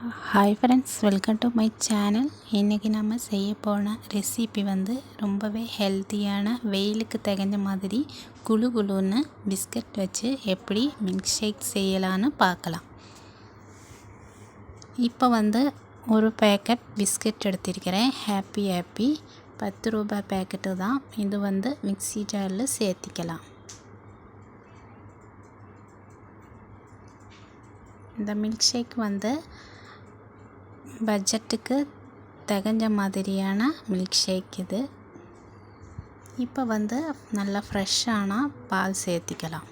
Hi friends, welcome to my channel. இன்றைக்கி நம்ம செய்ய போன ரெசிபி ரொம்பவே ஹெல்த்தியான, வெயிலுக்கு தகுந்த மாதிரி குளு குளுன்னு பிஸ்கட் வச்சு எப்படி மில்க் ஷேக் செய்யலான்னு பார்க்கலாம். இப்போ ஒரு பேக்கெட் பிஸ்கட் எடுத்திருக்கிறேன். ஹாப்பி 10 ரூபாய் பேக்கெட்டு தான். இது மிக்ஸி ஜாரில் சேர்த்திக்கலாம். இந்த மில்க் ஷேக் பட்ஜெட்டுக்கு தகுந்த மாதிரியான மில்க் ஷேக் இது. இப்போ நல்லா ஃப்ரெஷ்ஷான பால் சேர்த்திக்கலாம்.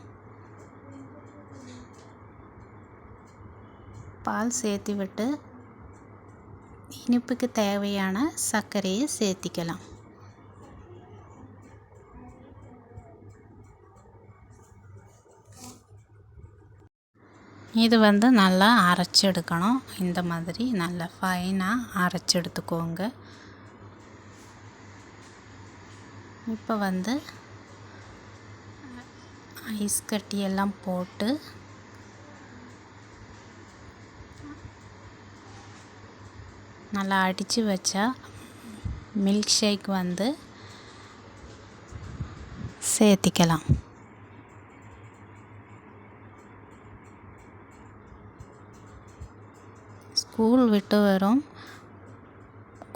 பால் சேர்த்து விட்டு இனிப்புக்கு தேவையான சர்க்கரையை சேர்த்திக்கலாம். இது நல்லா அரைச்சி எடுக்கணும். இந்த மாதிரி நல்லா ஃபைனாக அரைச்சி எடுத்துக்கோங்க. இப்போ ஐஸ் கட்டியெல்லாம் போட்டு நல்லா அடித்து வச்சா மில்க் ஷேக் சேர்த்திக்கலாம். ஸ்கூல் விட்டு வரும்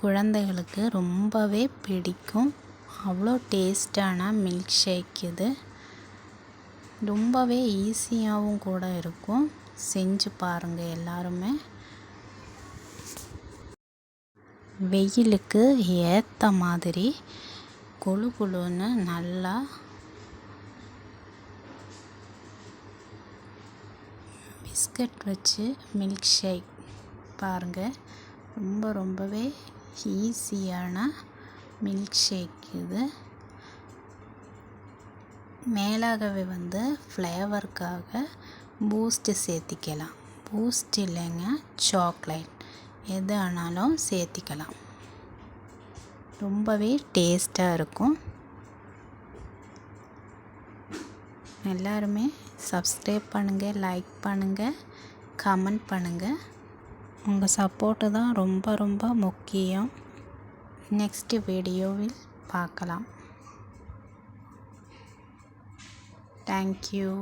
குழந்தைகளுக்கு ரொம்பவே பிடிக்கும். அவ்வளோ டேஸ்டான மில்க் ஷேக் இது. ரொம்பவே ஈஸியாகவும் கூட இருக்கும். செஞ்சு பாருங்கள் எல்லாருமே. வெயிலுக்கு ஏற்ற மாதிரி குளு குளுன்னு நல்லா பிஸ்கட் வச்சு மில்க் ஷேக் பாருங்கள். ரொம்பவே ஈஸியான மில்க் ஷேக் இது. மேலாகவே ஃப்ளேவருக்காக பூஸ்ட்டு சேர்த்திக்கலாம். பூஸ்ட் இல்லைங்க, சாக்லேட் எது ஆனாலும் சேர்த்திக்கலாம். ரொம்பவே டேஸ்ட்டாக இருக்கும். எல்லாருமே சப்ஸ்கிரைப் பண்ணுங்கள், லைக் பண்ணுங்கள், கமெண்ட் பண்ணுங்கள். உங்கள் சப்போர்ட்டு தான் ரொம்ப முக்கியம். நெக்ஸ்ட் வீடியோவில் பார்க்கலாம். தேங்க்யூ.